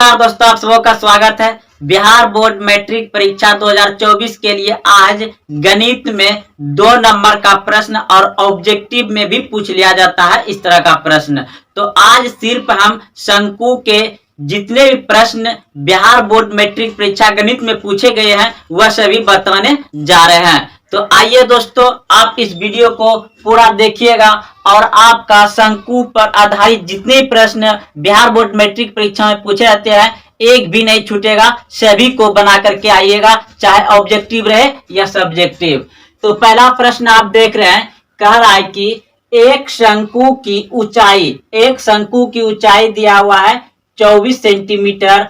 नमस्कार दोस्तों, आप सबों का स्वागत है। बिहार बोर्ड मैट्रिक परीक्षा 2024 के लिए आज गणित में 2 नंबर का प्रश्न और ऑब्जेक्टिव में भी पूछ लिया जाता है इस तरह का प्रश्न। तो आज सिर्फ हम शंकु के जितने भी प्रश्न बिहार बोर्ड मैट्रिक परीक्षा गणित में पूछे गए हैं वह सभी बताने जा रहे हैं। तो आइए दोस्तों, आप इस वीडियो को पूरा देखिएगा और आपका शंकु पर आधारित जितने प्रश्न बिहार बोर्ड मैट्रिक परीक्षा में पूछे जाते हैं एक भी नहीं छूटेगा, सभी को बना करके आइएगा, चाहे ऑब्जेक्टिव रहे या सब्जेक्टिव। तो पहला प्रश्न आप देख रहे हैं, कह रहा है कि एक शंकु की ऊंचाई दिया हुआ है 24 सेंटीमीटर,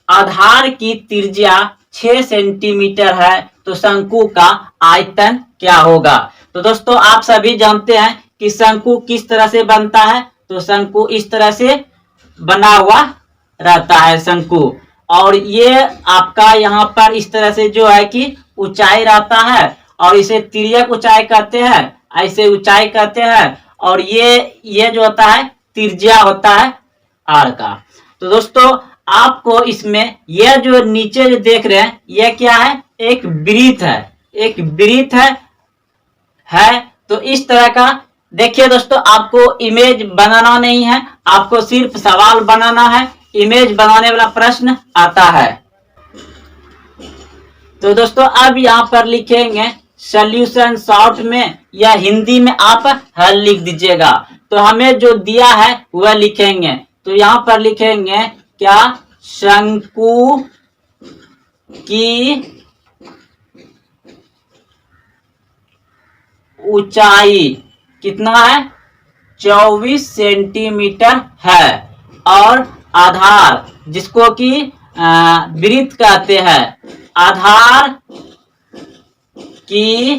आधार की त्रिज्या 6 सेंटीमीटर है, तो शंकु का आयतन क्या होगा। तो दोस्तों आप सभी जानते हैं कि शंकु किस तरह से बनता है। तो शंकु इस तरह से बना हुआ रहता है शंकु, और ये आपका यहाँ पर इस तरह से जो है कि ऊंचाई रहता है, और इसे तिर्यक ऊंचाई कहते हैं, ऐसे ऊंचाई कहते हैं, और ये जो होता है त्रिज्या होता है आर का। तो दोस्तों आपको इसमें यह जो नीचे जो देख रहे हैं यह क्या है, एक वृत्त है। तो इस तरह का देखिए दोस्तों, आपको इमेज बनाना नहीं है, आपको सिर्फ सवाल बनाना है। इमेज बनाने वाला प्रश्न आता है। तो दोस्तों अब यहाँ पर लिखेंगे सॉल्यूशन शॉर्ट में या हिंदी में आप हल लिख दीजिएगा। तो हमें जो दिया है वह लिखेंगे। तो यहाँ पर लिखेंगे क्या, शंकु की ऊंचाई कितना है, 24 सेंटीमीटर है, और आधार जिसको कि वृत्त कहते हैं, आधार की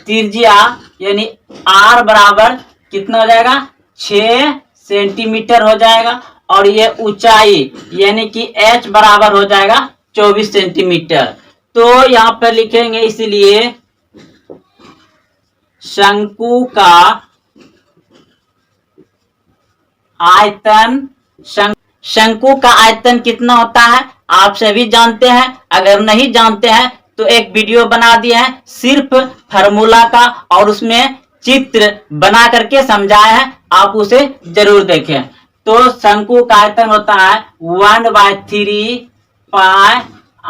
त्रिज्या यानी आर बराबर कितना हो जाएगा, 6 सेंटीमीटर हो जाएगा, और ये ऊंचाई यानी कि एच बराबर हो जाएगा 24 सेंटीमीटर। तो यहाँ पर लिखेंगे इसलिए शंकु का आयतन, शंकु का आयतन कितना होता है आप सभी जानते हैं। अगर नहीं जानते हैं तो एक वीडियो बना दिया है सिर्फ फार्मूला का, और उसमें चित्र बना करके समझाया है, आप उसे जरूर देखें। तो शंकु का आयतन होता है 1/3 पाई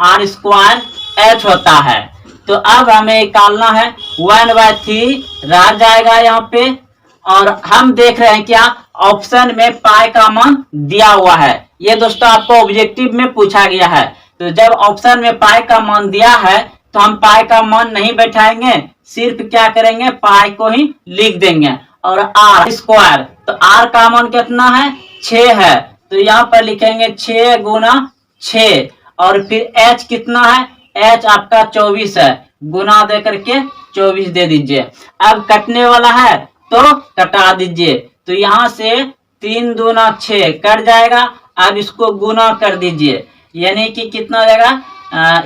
आर स्क्वायर एच होता है। तो अब हमें निकालना है 1/3 रह जाएगा यहाँ पे, और हम देख रहे हैं क्या, ऑप्शन में पाई का मान दिया हुआ है। ये दोस्तों आपको ऑब्जेक्टिव में पूछा गया है। तो जब ऑप्शन में पाई का मान दिया है तो हम पाई का मान नहीं बैठाएंगे, सिर्फ क्या करेंगे, पाई को ही लिख देंगे। और आर स्क्वायर, तो आर का मान कितना है, 6 है, तो यहाँ पर लिखेंगे 6 गुना 6, और फिर एच कितना है, एच आपका 24 है, गुना दे करके 24 दे दीजिए। अब कटने वाला है तो कटा दीजिए। तो यहाँ से 3 दूना 6 कट जाएगा। अब इसको गुना कर दीजिए, यानी कि कितना हो जाएगा,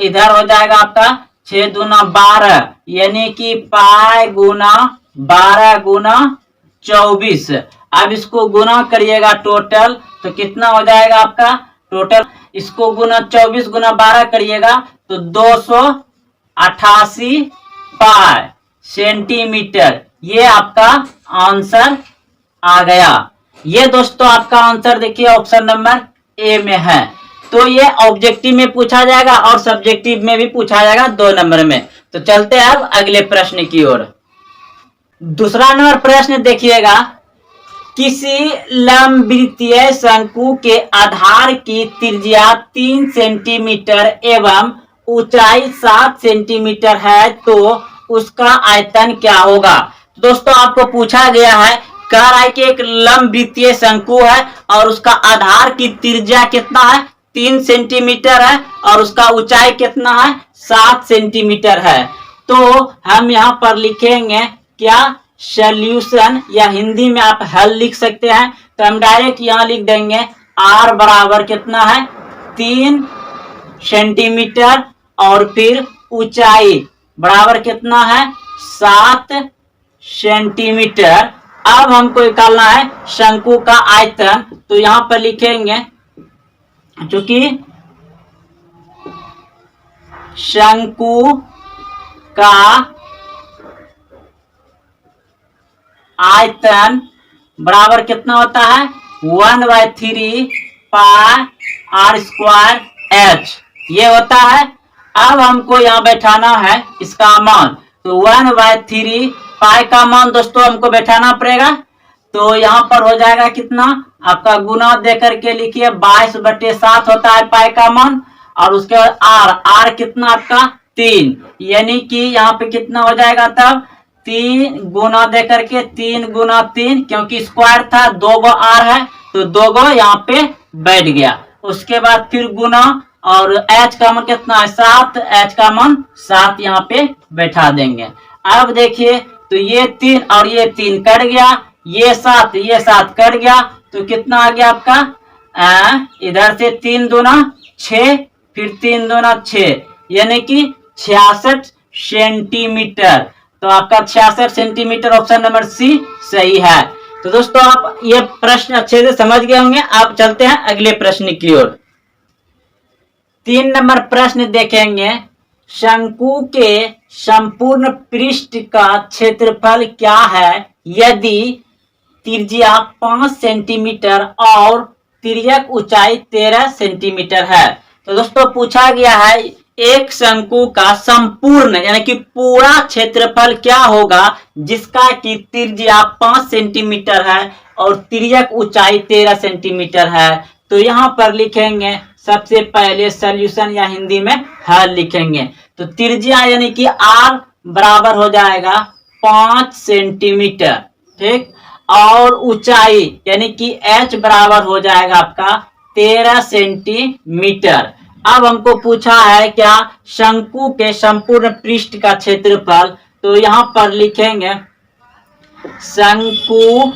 इधर हो जाएगा आपका 6 दूना 12, यानी कि पाई गुना 12 गुना 24। अब इसको गुना करिएगा टोटल, तो कितना हो जाएगा आपका टोटल, इसको गुना 24 गुना 12 करिएगा तो 288 पाई सेंटीमीटर। ये आपका आंसर आ गया। ये दोस्तों आपका आंसर देखिए ऑप्शन नंबर ए में है। तो ये ऑब्जेक्टिव में पूछा जाएगा और सब्जेक्टिव में भी पूछा जाएगा 2 नंबर में। तो चलते हैं अब अगले प्रश्न की ओर। दूसरा नंबर प्रश्न देखिएगा, किसी लंबवृत्तीय शंकु के आधार की त्रिज्या 3 सेंटीमीटर एवं ऊंचाई 7 सेंटीमीटर है, तो उसका आयतन क्या होगा। दोस्तों आपको पूछा गया है, कह रहा है कि एक लंबवृत्तीय शंकु है और उसका आधार की त्रिज्या कितना है, 3 सेंटीमीटर है, और उसका ऊंचाई कितना है, 7 सेंटीमीटर है। तो हम यहाँ पर लिखेंगे क्या, सॉल्यूशन, या हिंदी में आप हल लिख सकते हैं। तो हम डायरेक्ट यहाँ लिख देंगे आर बराबर कितना है, 3 सेंटीमीटर, और फिर ऊंचाई बराबर कितना है, 7 सेंटीमीटर। अब हमको निकालना है शंकु का आयतन। तो यहां पर लिखेंगे चूंकि शंकु का आयतन बराबर कितना होता है 1/3 पाई आर स्क्वायर एच, ये होता है। अब हमको यहाँ बैठाना है इसका मान। तो 1/3 पाई का मान दोस्तों हमको बैठाना पड़ेगा। तो यहाँ पर हो जाएगा कितना आपका गुना देकर के लिखिए 22/7 होता है पाई का मान। और उसके बाद आर कितना आपका 3, यानी कि यहाँ पे कितना हो जाएगा तब 3 गुना देकर के 3 गुना 3, क्योंकि स्क्वायर था 2 गो आर है तो 2 गो यहाँ पे बैठ गया। उसके बाद फिर गुना और एच का मान कितना है 7, एच का मान 7 यहाँ पे बैठा देंगे। अब देखिए तो ये 3 और ये 3 कट गया, ये 7 कट गया, तो कितना आ गया आपका इधर से 3 दूना 6, फिर 3 दूना 6, यानी कि 66 सेंटीमीटर। तो आपका 66 सेंटीमीटर ऑप्शन नंबर सी सही है। तो दोस्तों आप ये प्रश्न अच्छे से समझ गए होंगे। आप चलते हैं अगले प्रश्न की ओर। 3 नंबर प्रश्न देखेंगे, शंकु के संपूर्ण पृष्ठ का क्षेत्रफल क्या है यदि त्रिज्या 5 सेंटीमीटर और तिर्यक ऊंचाई 13 सेंटीमीटर है। तो दोस्तों पूछा गया है एक शंकु का संपूर्ण यानी कि पूरा क्षेत्रफल क्या होगा जिसका कि त्रिज्या 5 सेंटीमीटर है और तिर्यक ऊंचाई 13 सेंटीमीटर है। तो यहाँ पर लिखेंगे सबसे पहले सॉल्यूशन या हिंदी में हल लिखेंगे। तो त्रिज्या यानी कि आर बराबर हो जाएगा 5 सेंटीमीटर, ठीक, और ऊंचाई यानी कि एच बराबर हो जाएगा आपका 13 सेंटीमीटर। अब हमको पूछा है क्या शंकु के संपूर्ण पृष्ठ का क्षेत्रफल। तो यहां पर लिखेंगे शंकु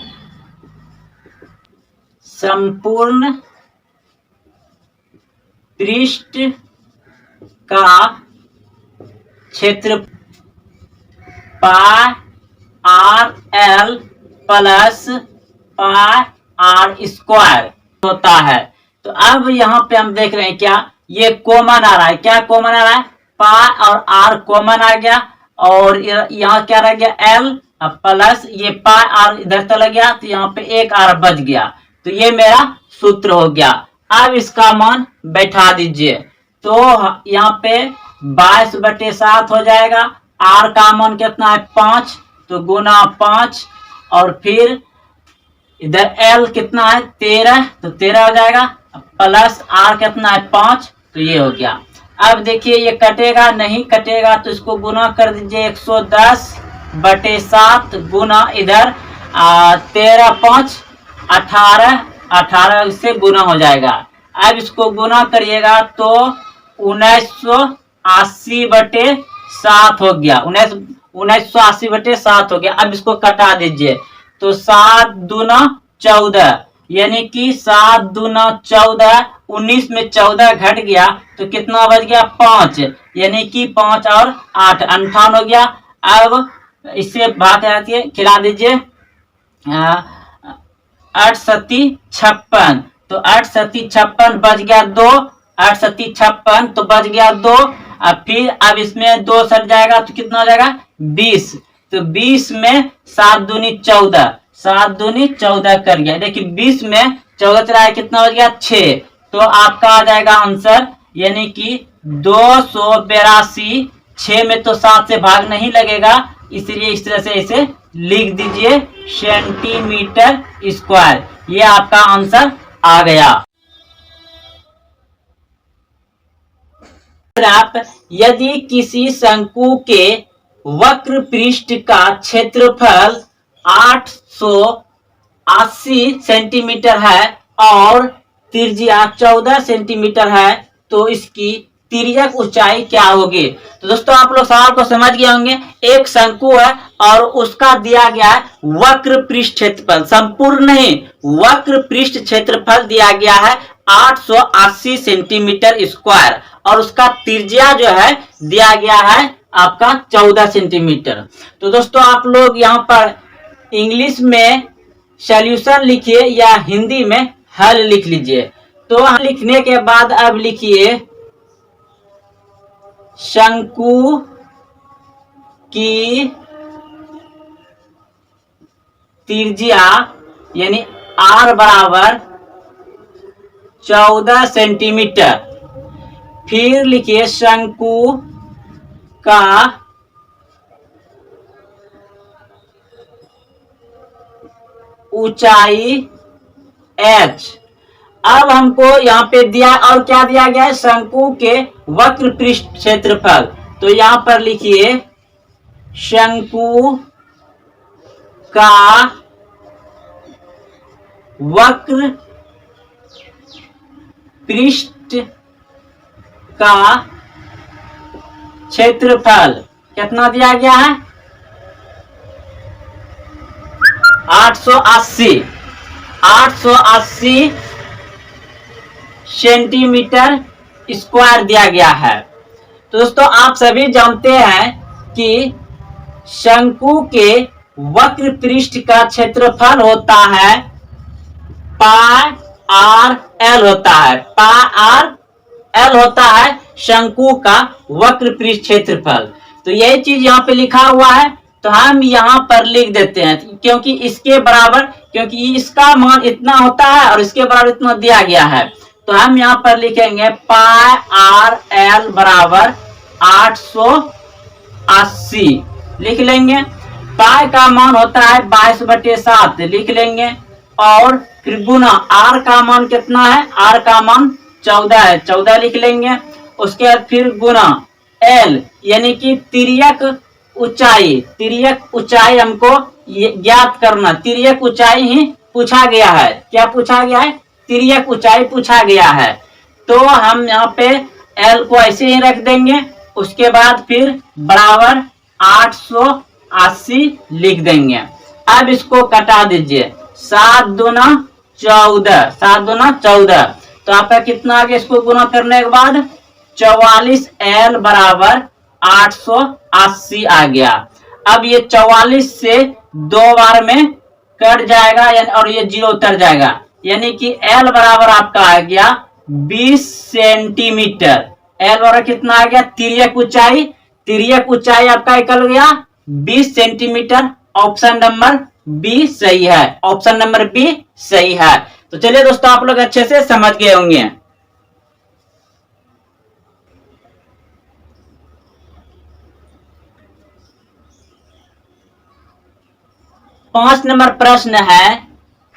संपूर्ण पृष्ठ का क्षेत्र pi R L plus pi R square होता है। तो अब यहाँ पे हम देख रहे हैं क्या ये कॉमन आ रहा है, क्या कॉमन आ रहा है पाई और आर कॉमन आ गया, और यहाँ क्या रह गया एल प्लस ये पाई आर इधर चला गया, तो यहाँ पे एक आर बच गया। तो ये मेरा सूत्र हो गया। अब इसका मान बैठा दीजिए। तो यहाँ पे 22/7 हो जाएगा। आर का मान कितना है 5, तो गुना 5, और फिर इधर एल कितना है 13, तो 13 हो जाएगा, प्लस आर कितना है 5, तो ये हो गया। अब देखिए ये कटेगा नहीं, कटेगा तो इसको गुना कर दीजिए 110/7 गुना इधर 13 5 18 इससे गुना हो जाएगा। अब इसको गुना करिएगा तो 1980/7 हो गया, 1980/7 हो गया। अब इसको कटा दीजिए तो 7 दूना 14, यानी कि 7 दूना 14, 19 में 14 घट गया तो कितना बच गया 5, यानी कि 5 और 8 58 हो गया। अब इससे बात आती है खिला दीजिए 8 सती 56, तो 8 सती 56 बच गया 2, 8 सती 56 तो बच गया 2। अब फिर अब इसमें 2 सट जाएगा तो कितना हो जाएगा 20, तो 20 में 7 दूनी 14, 7 दूनी 14 कर गया। देखिए 20 में 14 चला है कितना हो गया 6, तो आपका आ जाएगा आंसर, यानी कि 282। 6 में तो 7 से भाग नहीं लगेगा, इसलिए इस तरह से इसे लिख दीजिए सेंटीमीटर स्क्वायर। ये आपका आंसर आ गया। आप यदि किसी शंकु के वक्र पृष्ठ का क्षेत्रफल 880 सेंटीमीटर है और त्रिज्या 14 सेंटीमीटर है तो इसकी तिर्यक ऊंचाई क्या होगी। तो दोस्तों आप लोग सवाल को समझ गए होंगे। एक शंकु है और उसका दिया गया है वक्र पृष्ठ क्षेत्रफल, संपूर्ण नहीं वक्र पृष्ठ क्षेत्रफल दिया गया है 880 सेंटीमीटर स्क्वायर, और उसका त्रिज्या जो है दिया गया है आपका 14 सेंटीमीटर। तो दोस्तों आप लोग यहाँ पर इंग्लिश में सॉल्यूशन लिखिए या हिंदी में हल लिख लीजिए। तो लिखने के बाद अब लिखिए शंकु की त्रिज्या यानी R बराबर 14 सेंटीमीटर। फिर लिखिए शंकु का ऊंचाई h। अब हमको यहाँ पे दिया और क्या दिया गया है, शंकु के वक्र पृष्ठ क्षेत्रफल। तो यहाँ पर लिखिए शंकु का वक्र पृष्ठ का क्षेत्रफल कितना दिया गया है, 880 सेंटीमीटर स्क्वायर दिया गया है। तो दोस्तों आप सभी जानते हैं कि शंकु के वक्र पृष्ठ का क्षेत्रफल होता है पाई आर एल होता है, पाई आर एल होता है शंकु का वक्र पृष्ठ क्षेत्रफल। तो यही चीज यहाँ पे लिखा हुआ है, तो हम यहाँ पर लिख देते हैं क्योंकि इसके बराबर, क्योंकि इसका मान इतना होता है और इसके बराबर इतना दिया गया है। तो हम यहाँ पर लिखेंगे पाई आर एल बराबर 880 लिख लेंगे। पाई का मान होता है 22/7 लिख लेंगे और फिर गुना आर का मान कितना है, आर का मान 14 है, 14 लिख लेंगे। उसके बाद फिर गुना एल यानी कि तिर्यक ऊंचाई हमको ज्ञात करना, तिर्यक ऊंचाई ही पूछा गया है। क्या पूछा गया है, तिर्यक ऊंचाई पूछा गया है। तो हम यहाँ पे एल को ऐसे ही रख देंगे। उसके बाद फिर बराबर 880 लिख देंगे। अब इसको कटा दीजिए, 7 दूना 14, 7 दूना 14। तो आपका कितना आ गया, इसको गुना करने के बाद 44 एल बराबर 880 आ गया। अब ये 44 से 2 बार में कट जाएगा और ये 0 उतर जाएगा, यानी कि एल बराबर आपका आ गया 20 सेंटीमीटर। एल बराबर कितना आ गया, तिर्यक ऊंचाई आपका निकल गया 20 सेंटीमीटर। ऑप्शन नंबर बी सही है, ऑप्शन नंबर बी सही है। तो चलिए दोस्तों आप लोग अच्छे से समझ गए होंगे। पांच नंबर प्रश्न है,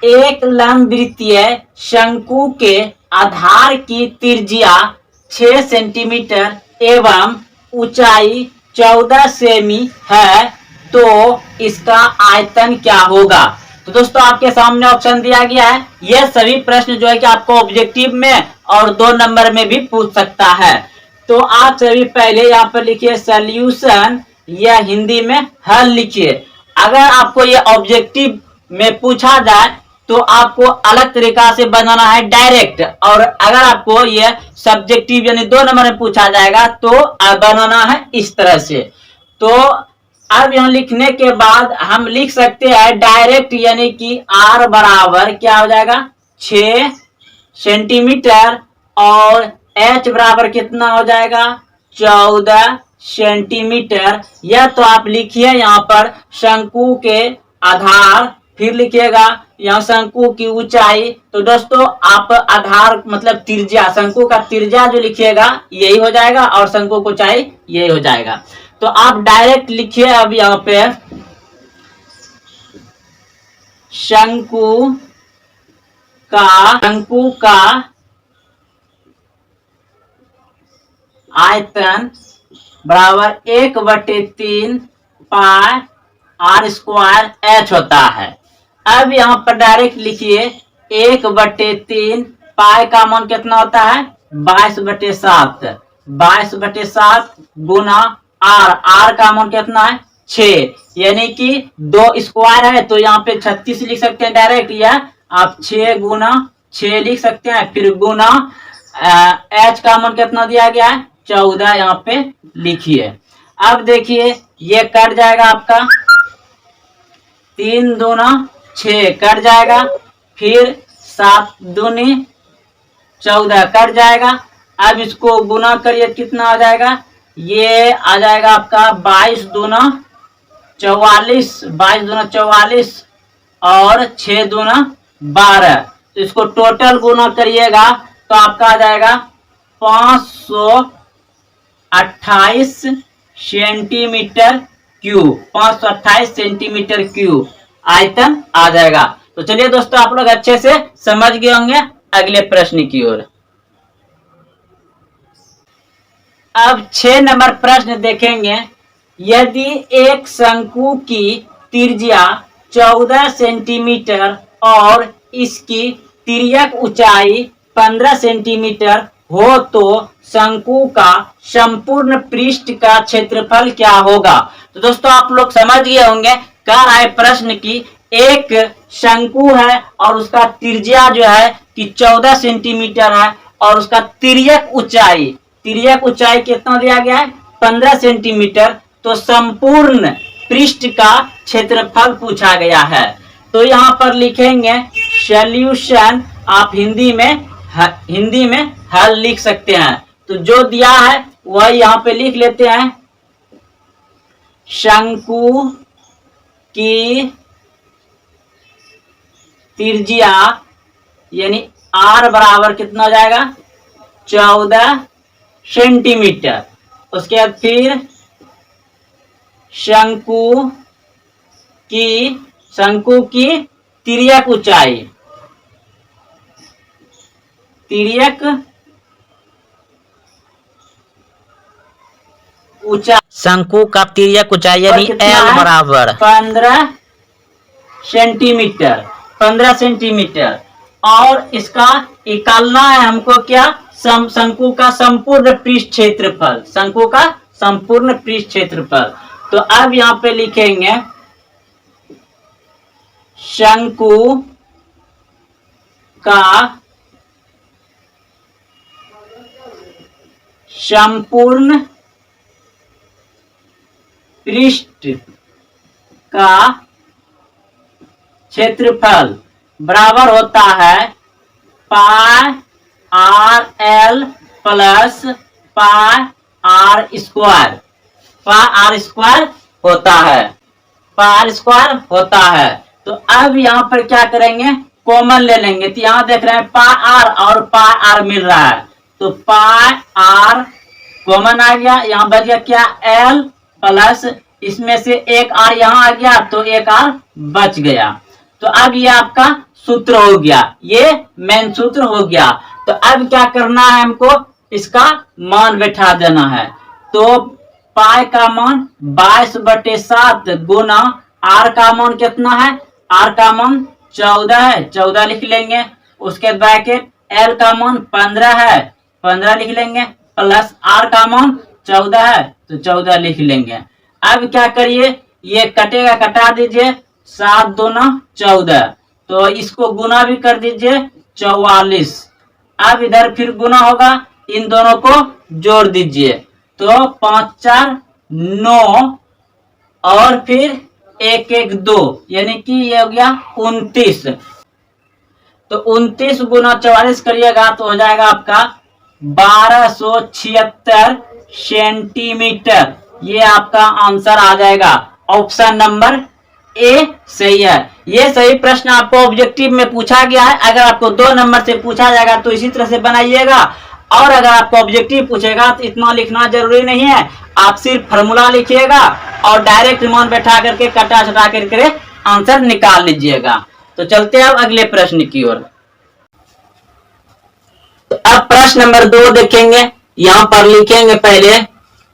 एक लंबवृत्तीय शंकु के आधार की त्रिज्या 6 सेंटीमीटर एवं ऊंचाई 14 सेमी है, तो इसका आयतन क्या होगा। तो दोस्तों आपके सामने ऑप्शन दिया गया है। यह सभी प्रश्न जो है कि आपको ऑब्जेक्टिव में और 2 नंबर में भी पूछ सकता है। तो आप सभी पहले यहाँ पर लिखिए सॉल्यूशन या हिंदी में हल लिखिए। अगर आपको ये ऑब्जेक्टिव में पूछा जाए तो आपको अलग तरीका से बनाना है डायरेक्ट, और अगर आपको ये सब्जेक्टिव यानी 2 नंबर में पूछा जाएगा तो बनाना है इस तरह से। तो अब यहाँ लिखने के बाद हम लिख सकते हैं डायरेक्ट, यानी कि R बराबर क्या हो जाएगा 6 सेंटीमीटर और H बराबर कितना हो जाएगा 14 सेंटीमीटर। यह तो आप लिखिए यहाँ पर शंकु के आधार, फिर लिखिएगा यहाँ शंकु की ऊंचाई। तो दोस्तों आप आधार मतलब त्रिज्या, शंकु का त्रिज्या जो लिखिएगा यही हो जाएगा और शंकु की ऊंचाई यही हो जाएगा। तो आप डायरेक्ट लिखिए अब यहाँ पे शंकु का आयतन बराबर 1/3 पाई आर स्क्वायर एच होता है। अब यहाँ पर डायरेक्ट लिखिए 1/3 पाई का मान कितना होता है 22/7, 22/7 गुना आर का मान कितना है 6, यानी कि 2 स्क्वायर है तो यहाँ पे 36 लिख सकते हैं डायरेक्ट, या आप 6 गुना 6 लिख सकते हैं। फिर गुना एच का मान कितना दिया गया है 14, यहाँ पे लिखिए। अब देखिए ये कट जाएगा आपका 3 दूना 6 कट जाएगा, फिर 7 दूनी 14 कट जाएगा। अब इसको गुना करिए, कितना आ जाएगा, ये आ जाएगा आपका 22 दूना 44, 22 दूना 44 और 6 दूना 12। तो इसको टोटल गुना करिएगा तो आपका आ जाएगा 528 सेंटीमीटर क्यूब, 528 सेंटीमीटर क्यूब आयतन आ जाएगा। तो चलिए दोस्तों, आप लोग अच्छे से समझ गए होंगे। अगले प्रश्न की ओर अब 6 नंबर प्रश्न देखेंगे। यदि एक शंकु की त्रिज्या 14 सेंटीमीटर और इसकी तिर्यक ऊंचाई 15 सेंटीमीटर हो तो शंकु का संपूर्ण पृष्ठ का क्षेत्रफल क्या होगा। तो दोस्तों, आप लोग समझ गए होंगे। कह रहा है प्रश्न की एक शंकु है और उसका त्रिज्या जो है कि 14 सेंटीमीटर है और उसका तिर्यक ऊंचाई कितना दिया गया है, 15 सेंटीमीटर। तो संपूर्ण पृष्ठ का क्षेत्रफल पूछा गया है। तो यहाँ पर लिखेंगे सॉल्यूशन। आप हिंदी में हल लिख सकते हैं। तो जो दिया है वह यहाँ पे लिख लेते हैं। शंकु की त्रिज्या यानी r बराबर कितना हो जाएगा, 14 सेंटीमीटर। उसके बाद फिर शंकु की तिर्यक ऊंचाई, शंकु का तिर्यक ऊंचाई यानी L बराबर 15 सेंटीमीटर। और इसका निकालना है हमको क्या, शंकु का संपूर्ण पृष्ठ क्षेत्रफल। तो अब यहाँ पे लिखेंगे शंकु का संपूर्ण पृष्ठ का क्षेत्रफल बराबर होता है pi RL plus pi R square. Pi R square होता है। तो अब यहाँ पर क्या करेंगे, कॉमन ले लेंगे। तो यहाँ देख रहे हैं पाई R और पाई R मिल रहा है। तो पाई R कॉमन आ गया, यहाँ बच गया क्या, L प्लस इसमें से एक R यहाँ आ गया तो एक R बच गया। तो अब ये आपका सूत्र हो गया, ये मेन सूत्र हो गया। तो अब क्या करना है, हमको इसका मान बैठा देना है। तो पाई का मान 22/7 गुना R का मान कितना है, R का मान 14 है, 14 लिख लेंगे। उसके ब्रैकेट L का मान 15 है, 15 लिख लेंगे, प्लस R का मान 14 है तो 14 लिख लेंगे। अब क्या करिए, ये कटेगा, कटा दीजिए, 7 दूना 14। तो इसको गुना भी कर दीजिए, 44। अब इधर फिर गुना होगा, इन दोनों को जोड़ दीजिए। तो 5 4 9 और फिर 1 1 2 यानी कि ये हो गया 29। तो 29 गुना 44 करिएगा तो हो जाएगा आपका 1276 सेंटीमीटर। ये आपका आंसर आ जाएगा। ऑप्शन नंबर ए सही है। ये सही प्रश्न आपको ऑब्जेक्टिव में पूछा गया है। अगर आपको 2 नंबर से पूछा जाएगा तो इसी तरह से बनाइएगा, और अगर आपको ऑब्जेक्टिव पूछेगा तो इतना लिखना जरूरी नहीं है। आप सिर्फ फार्मूला लिखिएगा और डायरेक्ट मान बैठा करके कटा छटा करके आंसर निकाल लीजिएगा। तो चलते हैं अब अगले प्रश्न की ओर। तो अब प्रश्न नंबर 2 देखेंगे। यहाँ पर लिखेंगे, पहले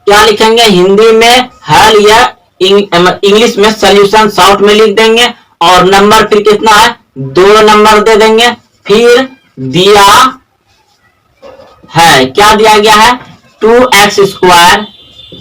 क्या लिखेंगे, हिंदी में हल या इंग्लिश में सॉल्यूशन शॉर्ट में लिख देंगे। और नंबर फिर कितना है, 2 नंबर दे देंगे। फिर दिया है, क्या दिया गया है, 2x स्क्वायर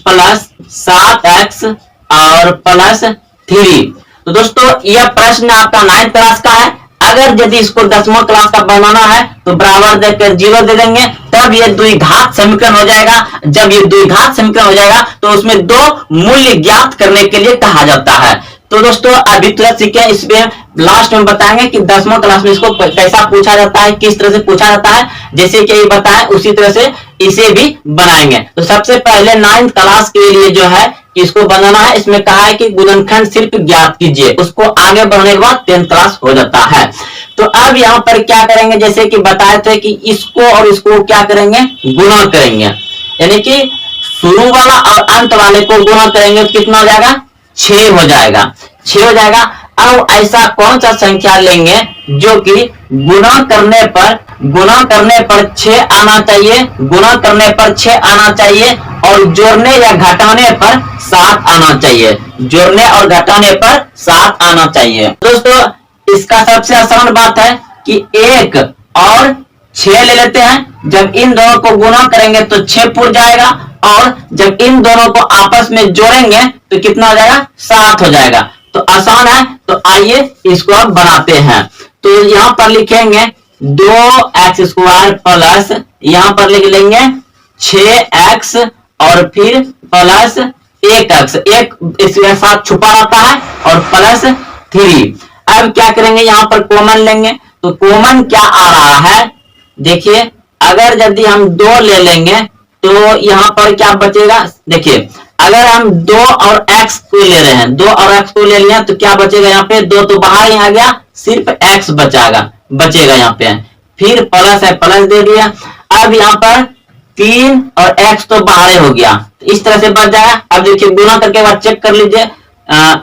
प्लस 7x और प्लस 3। तो दोस्तों यह प्रश्न आपका 9th क्लास का है। अगर यदि इसको 10वां क्लास का बनाना है तो बराबर देकर 0 दे देंगे, तब ये द्विघात समीकरण हो जाएगा। जब ये द्विघात समीकरण हो जाएगा तो उसमें 2 मूल्य ज्ञात करने के लिए कहा जाता है। तो दोस्तों अभी तुरंत सीखे, इसमें लास्ट में बताएंगे कि 10वीं क्लास में इसको कैसा पूछा जाता है, किस तरह से पूछा जाता है। जैसे कि ये बताएं उसी तरह से इसे भी बनाएंगे। तो सबसे पहले 9th क्लास के लिए जो है इसको बनाना है। इसमें कहा है कि गुणनखंड सिर्फ ज्ञात कीजिए, उसको आगे बढ़ने के बाद 10th क्लास हो जाता है। तो अब यहाँ पर क्या करेंगे, जैसे कि बताए थे कि इसको और इसको क्या करेंगे, गुणा करेंगे, यानी कि शुरू वाला और अंत वाले को गुणा करेंगे तो कितना हो जाएगा, 6 हो जाएगा, 6 हो जाएगा। अब ऐसा कौन सा संख्या लेंगे जो कि गुणा करने पर 6 आना चाहिए, गुणा करने पर 6 आना चाहिए और जोड़ने या घटाने पर 7 आना चाहिए, जोड़ने और घटाने पर 7 आना चाहिए। दोस्तों इसका सबसे आसान बात है कि 1 और 6 ले लेते हैं। जब इन दोनों को गुणा करेंगे तो 6 पूर जाएगा और जब इन दोनों को आपस में जोड़ेंगे तो कितना हो जाएगा, 7 हो जाएगा। तो आसान है। तो आइए इसको अब बनाते हैं। तो यहां पर लिखेंगे 2x² प्लस, यहां पर लिख लेंगे 6x और फिर प्लस 1x, एक इसके साथ छुपा रहता है और प्लस 3। अब क्या करेंगे, यहां पर कॉमन लेंगे। तो कॉमन क्या आ रहा है, देखिए अगर यदि हम 2 ले लेंगे तो यहां पर क्या बचेगा, देखिए अगर हम 2 और x को ले रहे हैं, 2 और x को ले लिया तो क्या बचेगा, यहाँ पे 2 तो बाहर ही आ गया, सिर्फ x बचेगा यहाँ पे, फिर प्लस है, प्लस दे दिया। अब यहाँ पर 3 और x तो बाहर हो गया, तो इस तरह से बच जाएगा। अब देखिए गुणा करके बाद चेक कर लीजिए,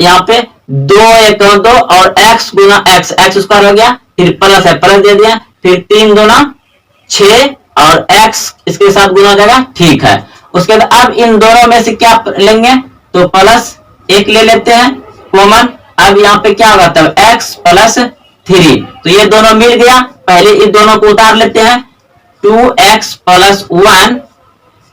यहाँ पे 2 1 2 और x गुना x स्क्वायर हो गया, फिर प्लस है, प्लस दे दिया, फिर 3 दूना 6 और x इसके साथ गुना हो जाएगा, ठीक है। उसके बाद अब इन दोनों में से क्या लेंगे, तो प्लस 1 ले लेते हैं कॉमन। अब यहाँ पे क्या होगा, तब x प्लस 3, तो ये दोनों मिल गया। पहले इन दोनों को उतार लेते हैं, 2x प्लस 1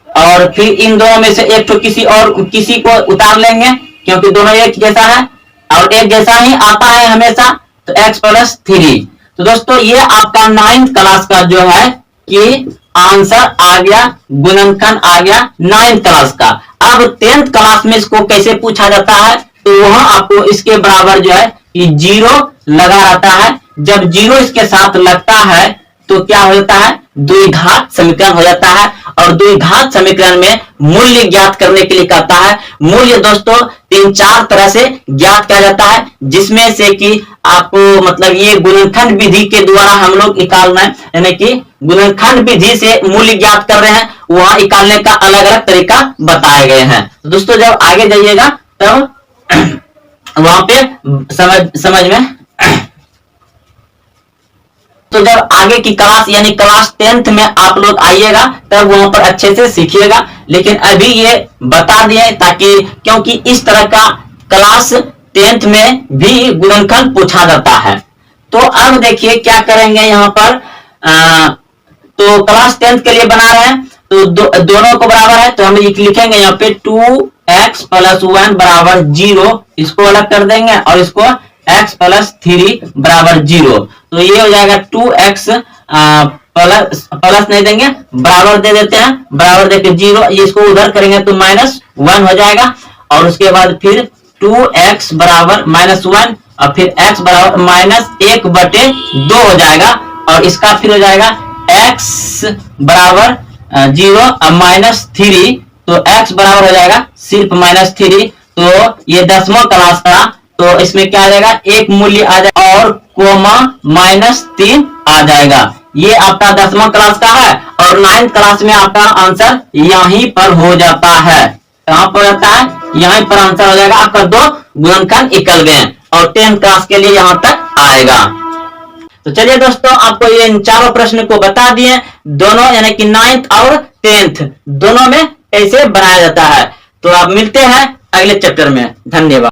और फिर इन दोनों में से एक तो किसी को उतार लेंगे क्योंकि दोनों एक जैसा है और एक जैसा ही आता है हमेशा, तो x प्लस 3। तो दोस्तों ये आपका 9th क्लास का जो है कि आंसर आ गया, गुणनखंड आ गया 9th क्लास का। अब 10th क्लास में इसको कैसे पूछा जाता है, तो वहां आपको इसके बराबर जो है कि 0 लगा रहता है। जब 0 इसके साथ लगता है तो क्या हो जाता है, द्विघात समीकरण हो जाता है। और द्विघात समीकरण में मूल्य ज्ञात करने के लिए कहता है। मूल्य दोस्तों 3-4 तरह से ज्ञात किया जाता है, जिसमें से कि आपको मतलब ये गुणनखंड विधि के द्वारा हम लोग निकालना है, यानी कि गुणनखंड विधि से मूल्य ज्ञात कर रहे हैं, वहां निकालने का अलग अलग तरीका बताए गए हैं। तो दोस्तों जब आगे जाइएगा तब वहां पे समझ में तो जब आगे की क्लास यानी क्लास 10th में आप लोग आइएगा तब वहां पर अच्छे से सीखिएगा। लेकिन अभी ये बता दिए ताकि, क्योंकि इस तरह का क्लास 10th में भी गुणनखंड पूछा जाता है। तो अब देखिए क्या करेंगे यहाँ पर, तो क्लास 10th के लिए बना रहे हैं तो दोनों को बराबर है, तो हम लिखेंगे यहाँ पे 2x प्लस 1 बराबर 0, इसको अलग कर देंगे और इसको x प्लस 3 बराबर 0। तो ये हो जाएगा 2x प्लस नहीं देंगे, बराबर दे देते हैं, बराबर देके 0, इसको उधर करेंगे तो -1 हो जाएगा। और उसके बाद फिर 2x बराबर -1 और फिर x बराबर -1/2 हो जाएगा। और इसका फिर हो जाएगा x बराबर 0 और -3, तो x बराबर हो जाएगा सिर्फ -3। तो ये 10वां क्लास का, तो इसमें क्या आ जाएगा, एक मूल्य आ जाएगा और कोमा -3 आ जाएगा। ये आपका 10वां क्लास का है और 9th क्लास में आपका आंसर यहीं पर हो जाता है। कहां पर होता है, यहीं पर आंसर हो जाएगा आपका। 2 गुणनखंड निकल गए और 10th क्लास के लिए यहां तक आएगा। तो चलिए दोस्तों आपको ये इन चारों प्रश्न को बता दिए, दोनों यानी कि 9th और 10th दोनों में कैसे बनाया जाता है। तो आप मिलते हैं अगले चैप्टर में। धन्यवाद।